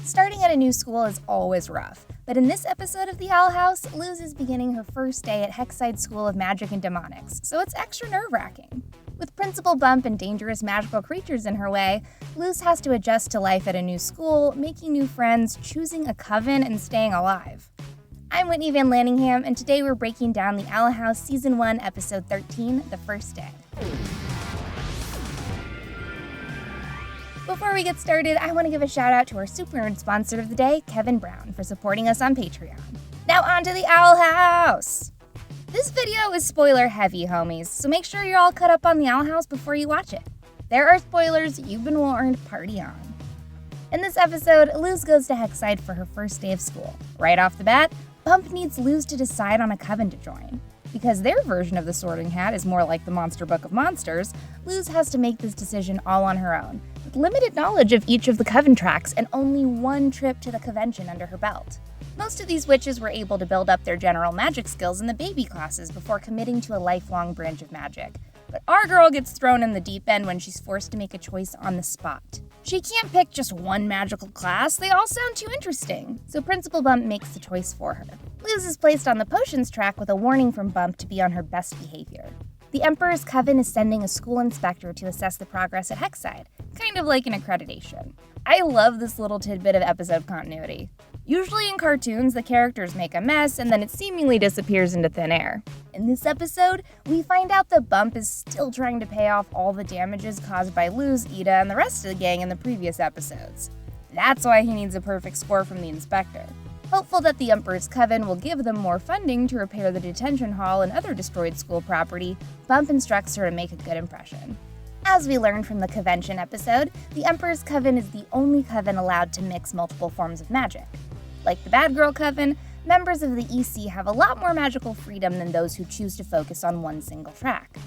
Starting at a new school is always rough, but in this episode of The Owl House, Luz is beginning her first day at Hexside School of Magic and Demonics, so it's extra nerve-wracking. With Principal Bump and dangerous magical creatures in her way, Luz has to adjust to life at a new school, making new friends, choosing a coven, and staying alive. I'm Whitney Van Laningham, and today we're breaking down The Owl House Season 1, Episode 13, The First Day. Before we get started, I want to give a shout out to our super nerd sponsor of the day, Kevin Brown, for supporting us on Patreon. Now on to The Owl House! This video is spoiler heavy, homies, so make sure you're all caught up on The Owl House before you watch it. There are spoilers, you've been warned, party on. In this episode, Luz goes to Hexside for her first day of school. Right off the bat, Bump needs Luz to decide on a coven to join. Because their version of the Sorting Hat is more like the Monster Book of Monsters, Luz has to make this decision all on her own, with limited knowledge of each of the coven tracks and only one trip to the convention under her belt. Most of these witches were able to build up their general magic skills in the baby classes before committing to a lifelong branch of magic. But our girl gets thrown in the deep end when she's forced to make a choice on the spot. She can't pick just one magical class, they all sound too interesting. So Principal Bump makes the choice for her. Luz is placed on the potions track with a warning from Bump to be on her best behavior. The Emperor's Coven is sending a school inspector to assess the progress at Hexside, kind of like an accreditation. I love this little tidbit of episode continuity. Usually in cartoons, the characters make a mess and then it seemingly disappears into thin air. In this episode, we find out that Bump is still trying to pay off all the damages caused by Luz, Ida, and the rest of the gang in the previous episodes. That's why he needs a perfect score from the inspector. Hopeful that the Emperor's Coven will give them more funding to repair the detention hall and other destroyed school property, Bump instructs her to make a good impression. As we learned from the convention episode, the Emperor's Coven is the only coven allowed to mix multiple forms of magic. Like the Bad Girl Coven, members of the EC have a lot more magical freedom than those who choose to focus on one single track.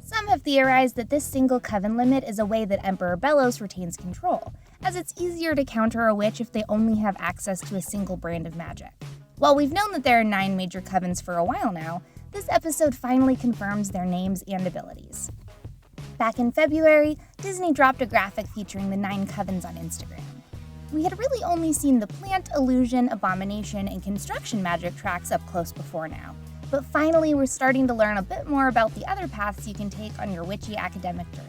Some have theorized that this single coven limit is a way that Emperor Belos retains control, as it's easier to counter a witch if they only have access to a single brand of magic. While we've known that there are 9 major covens for a while now, this episode finally confirms their names and abilities. Back in February, Disney dropped a graphic featuring the 9 covens on Instagram. We had really only seen the plant, illusion, abomination, and construction magic tracks up close before now. But finally, we're starting to learn a bit more about the other paths you can take on your witchy academic journey.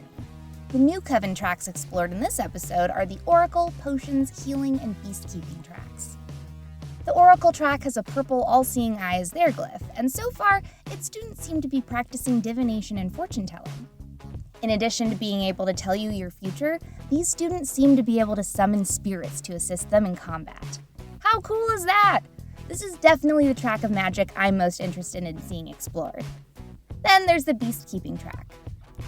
The new coven tracks explored in this episode are the Oracle, Potions, Healing, and Beastkeeping tracks. The Oracle track has a purple all-seeing eye as their glyph, and so far, its students seem to be practicing divination and fortune-telling. In addition to being able to tell you your future, these students seem to be able to summon spirits to assist them in combat. How cool is that? This is definitely the track of magic I'm most interested in seeing explored. Then there's the Beastkeeping track.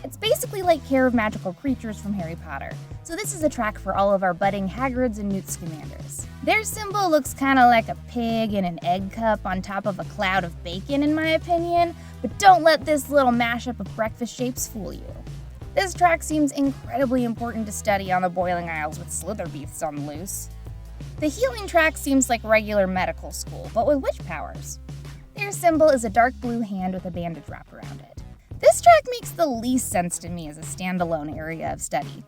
It's basically like Care of Magical Creatures from Harry Potter, so this is a track for all of our budding Hagrids and Newt Scamanders. Their symbol looks kinda like a pig in an egg cup on top of a cloud of bacon in my opinion, but don't let this little mashup of breakfast shapes fool you. This track seems incredibly important to study on the boiling aisles with slitherbeasts on the loose. The Healing track seems like regular medical school, but with witch powers. Their symbol is a dark blue hand with a bandage wrapped around it. This track makes the least sense to me as a standalone area of study.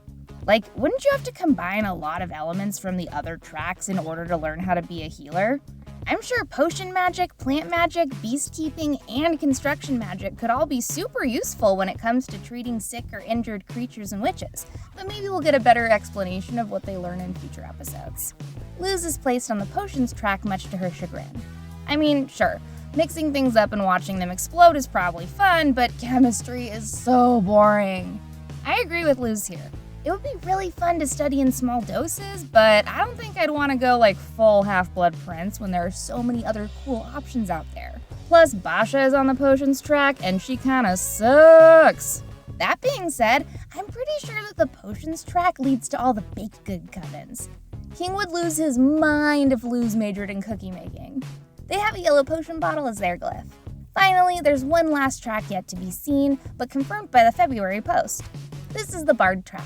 Like, wouldn't you have to combine a lot of elements from the other tracks in order to learn how to be a healer? I'm sure potion magic, plant magic, beastkeeping, and construction magic could all be super useful when it comes to treating sick or injured creatures and witches, but maybe we'll get a better explanation of what they learn in future episodes. Luz is placed on the potions track much to her chagrin. I mean, sure, mixing things up and watching them explode is probably fun, but chemistry is so boring. I agree with Luz here. It would be really fun to study in small doses, but I don't think I'd want to go like full Half-Blood Prince when there are so many other cool options out there. Plus, Basha is on the potions track, and she kinda sucks. That being said, I'm pretty sure that the potions track leads to all the baked good covens. King would lose his mind if Luz majored in cookie making. They have a yellow potion bottle as their glyph. Finally, there's one last track yet to be seen, but confirmed by the February post. This is the Bard track.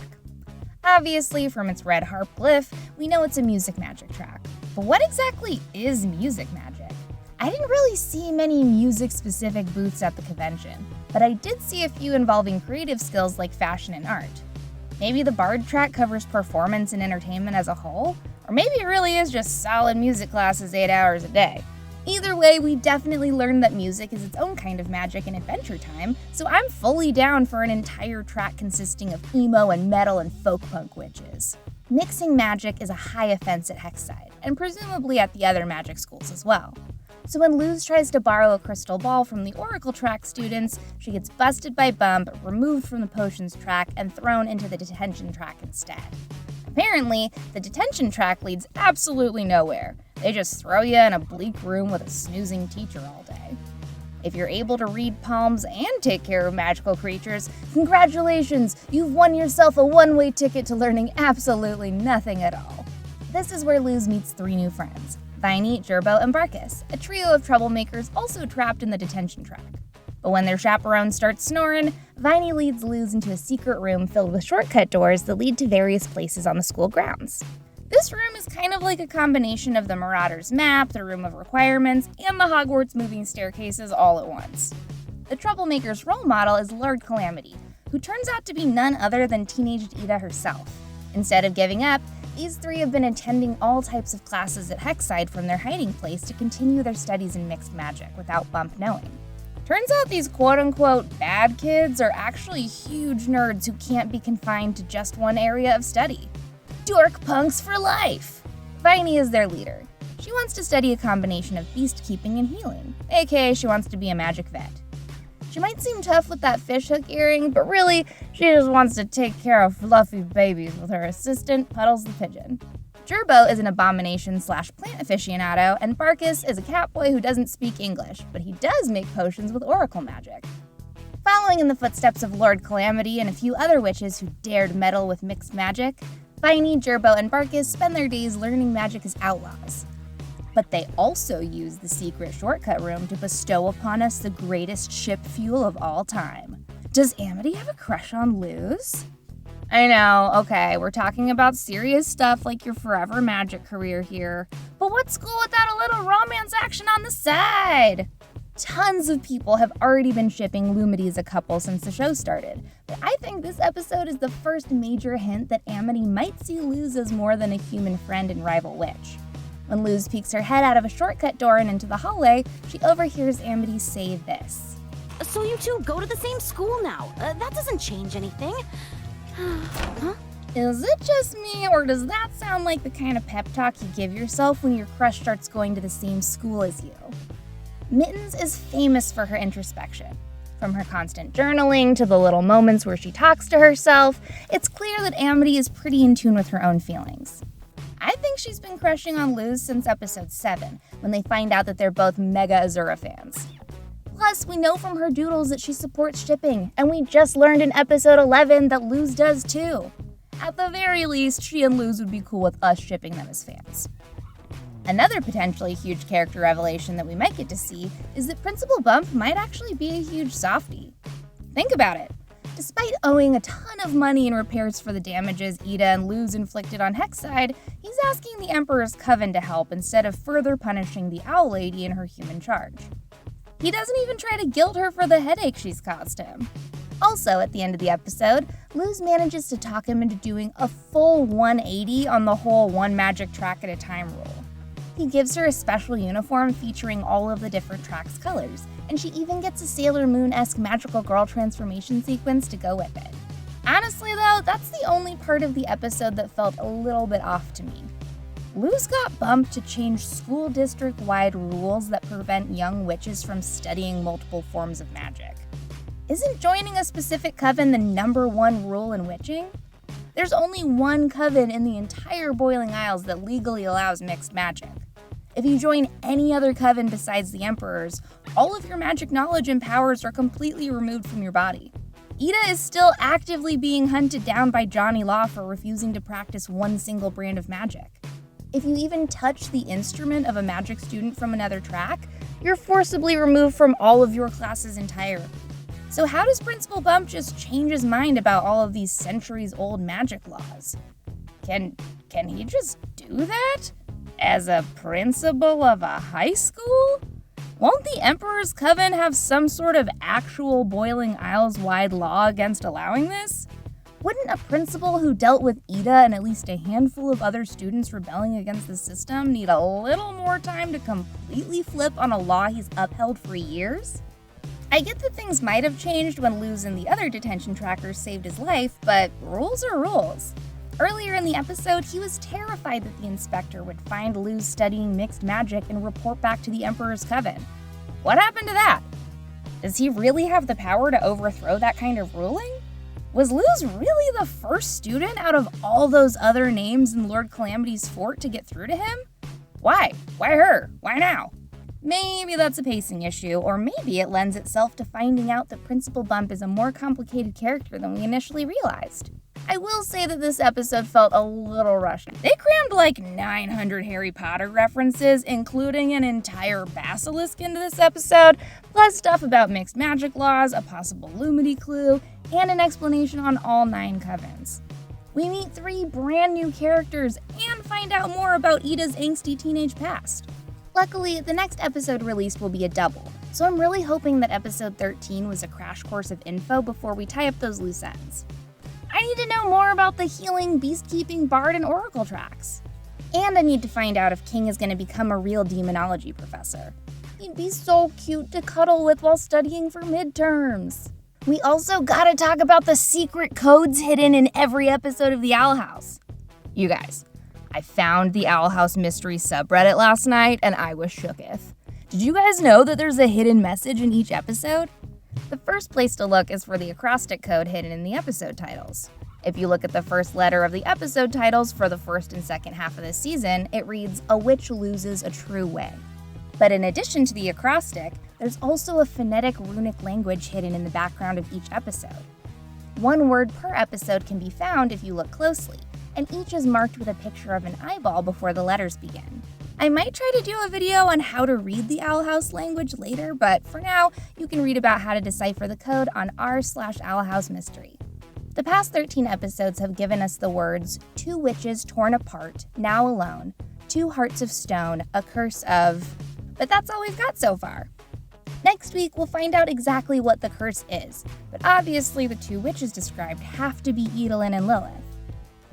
Obviously, from its red harp glyph, we know it's a music magic track. But what exactly is music magic? I didn't really see many music-specific booths at the convention, but I did see a few involving creative skills like fashion and art. Maybe the Bard track covers performance and entertainment as a whole? Or maybe it really is just solid music classes 8 hours a day. Either way, we definitely learned that music is its own kind of magic in Adventure Time, so I'm fully down for an entire track consisting of emo and metal and folk punk witches. Mixing magic is a high offense at Hexside, and presumably at the other magic schools as well. So when Luz tries to borrow a crystal ball from the Oracle track students, she gets busted by Bump, removed from the potions track, and thrown into the Detention track instead. Apparently, the Detention track leads absolutely nowhere. They just throw you in a bleak room with a snoozing teacher all day. If you're able to read palms and take care of magical creatures, congratulations! You've won yourself a one-way ticket to learning absolutely nothing at all. This is where Luz meets 3 new friends, Viney, Gerbo, and Barkus, a trio of troublemakers also trapped in the Detention track. But when their chaperone starts snoring, Viney leads Luz into a secret room filled with shortcut doors that lead to various places on the school grounds. This room is kind of like a combination of the Marauder's map, the Room of Requirements, and the Hogwarts moving staircases all at once. The troublemaker's role model is Lord Calamity, who turns out to be none other than teenaged Ida herself. Instead of giving up, these 3 have been attending all types of classes at Hexside from their hiding place to continue their studies in mixed magic without Bump knowing. Turns out these quote-unquote bad kids are actually huge nerds who can't be confined to just one area of study. Dork punks for life! Viney is their leader. She wants to study a combination of beast keeping and healing, aka she wants to be a magic vet. She might seem tough with that fishhook earring, but really, she just wants to take care of fluffy babies with her assistant, Puddles the Pigeon. Gerbo is an abomination/plant aficionado, and Barkus is a catboy who doesn't speak English, but he does make potions with oracle magic. Following in the footsteps of Lord Calamity and a few other witches who dared meddle with mixed magic, Viney, Gerbo, and Barkus spend their days learning magic as outlaws. But they also use the secret shortcut room to bestow upon us the greatest ship fuel of all time. Does Amity have a crush on Luz? I know, okay, we're talking about serious stuff like your forever magic career here, but what's school without a little romance action on the side? Tons of people have already been shipping Lumity as a couple since the show started, but I think this episode is the first major hint that Amity might see Luz as more than a human friend and rival witch. When Luz peeks her head out of a shortcut door and into the hallway, she overhears Amity say this. So you two go to the same school now. That doesn't change anything. Huh? Is it just me, or does that sound like the kind of pep talk you give yourself when your crush starts going to the same school as you? Mittens is famous for her introspection. From her constant journaling to the little moments where she talks to herself, it's clear that Amity is pretty in tune with her own feelings. I think she's been crushing on Luz since episode 7, when they find out that they're both mega Azura fans. Plus, we know from her doodles that she supports shipping, and we just learned in episode 11 that Luz does too. At the very least, she and Luz would be cool with us shipping them as fans. Another potentially huge character revelation that we might get to see is that Principal Bump might actually be a huge softie. Think about it. Despite owing a ton of money in repairs for the damages Ida and Luz inflicted on Hexside, he's asking the Emperor's coven to help instead of further punishing the Owl Lady in her human charge. He doesn't even try to guilt her for the headache she's caused him. Also, at the end of the episode, Luz manages to talk him into doing a full 180 on the whole one magic track at a time rule. He gives her a special uniform featuring all of the different track's colors, and she even gets a Sailor Moon-esque magical girl transformation sequence to go with it. Honestly though, that's the only part of the episode that felt a little bit off to me. Luz got bumped to change school district-wide rules that prevent young witches from studying multiple forms of magic. Isn't joining a specific coven the #1 rule in witching? There's only one coven in the entire Boiling Isles that legally allows mixed magic. If you join any other coven besides the Emperor's, all of your magic knowledge and powers are completely removed from your body. Ida is still actively being hunted down by Johnny Law for refusing to practice one single brand of magic. If you even touch the instrument of a magic student from another track, you're forcibly removed from all of your classes entirely. So how does Principal Bump just change his mind about all of these centuries-old magic laws? Can he just do that? As a principal of a high school? Won't the Emperor's Coven have some sort of actual Boiling Isles-wide law against allowing this? Wouldn't a principal who dealt with Ida and at least a handful of other students rebelling against the system need a little more time to completely flip on a law he's upheld for years? I get that things might have changed when Luz and the other detention trackers saved his life, but rules are rules. Earlier in the episode, he was terrified that the inspector would find Luz studying mixed magic and report back to the Emperor's coven. What happened to that? Does he really have the power to overthrow that kind of ruling? Was Luz really the first student out of all those other names in Lord Calamity's fort to get through to him? Why? Why her? Why now? Maybe that's a pacing issue, or maybe it lends itself to finding out that Principal Bump is a more complicated character than we initially realized. I will say that this episode felt a little rushed. They crammed like 900 Harry Potter references, including an entire basilisk into this episode, plus stuff about mixed magic laws, a possible Lumity clue, and an explanation on all 9 covens. We meet 3 brand new characters and find out more about Ida's angsty teenage past. Luckily, the next episode released will be a double, so I'm really hoping that episode 13 was a crash course of info before we tie up those loose ends. I need to know more about the healing, beast-keeping, bard, and oracle tracks. And I need to find out if King is going to become a real demonology professor. He'd be so cute to cuddle with while studying for midterms. We also gotta talk about the secret codes hidden in every episode of the Owl House. You guys, I found the Owl House mystery subreddit last night and I was shooketh. Did you guys know that there's a hidden message in each episode? The first place to look is for the acrostic code hidden in the episode titles. If you look at the first letter of the episode titles for the first and second half of the season, it reads, "A witch loses a true way." But in addition to the acrostic, there's also a phonetic runic language hidden in the background of each episode. 1 word per episode can be found if you look closely, and each is marked with a picture of an eyeball before the letters begin. I might try to do a video on how to read the Owl House language later, but for now, you can read about how to decipher the code on r/owlhousemystery. The past 13 episodes have given us the words, 2 witches torn apart, now alone, 2 hearts of stone, a curse of... But that's all we've got so far. Next week, we'll find out exactly what the curse is, but obviously the 2 witches described have to be Edelyn and Lilith.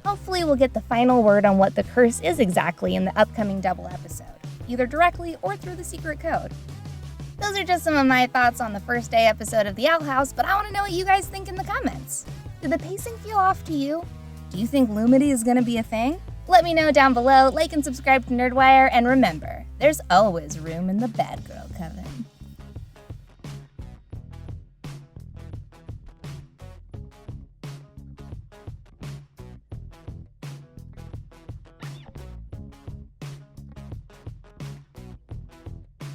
Hopefully we'll get the final word on what the curse is exactly in the upcoming double episode, either directly or through the secret code. Those are just some of my thoughts on the first day episode of the Owl House, but I want to know what you guys think in the comments. Did the pacing feel off to you? Do you think Lumity is going to be a thing? Let me know down below, like and subscribe to Nerdwire, and remember, there's always room in the Bad Girl Coven.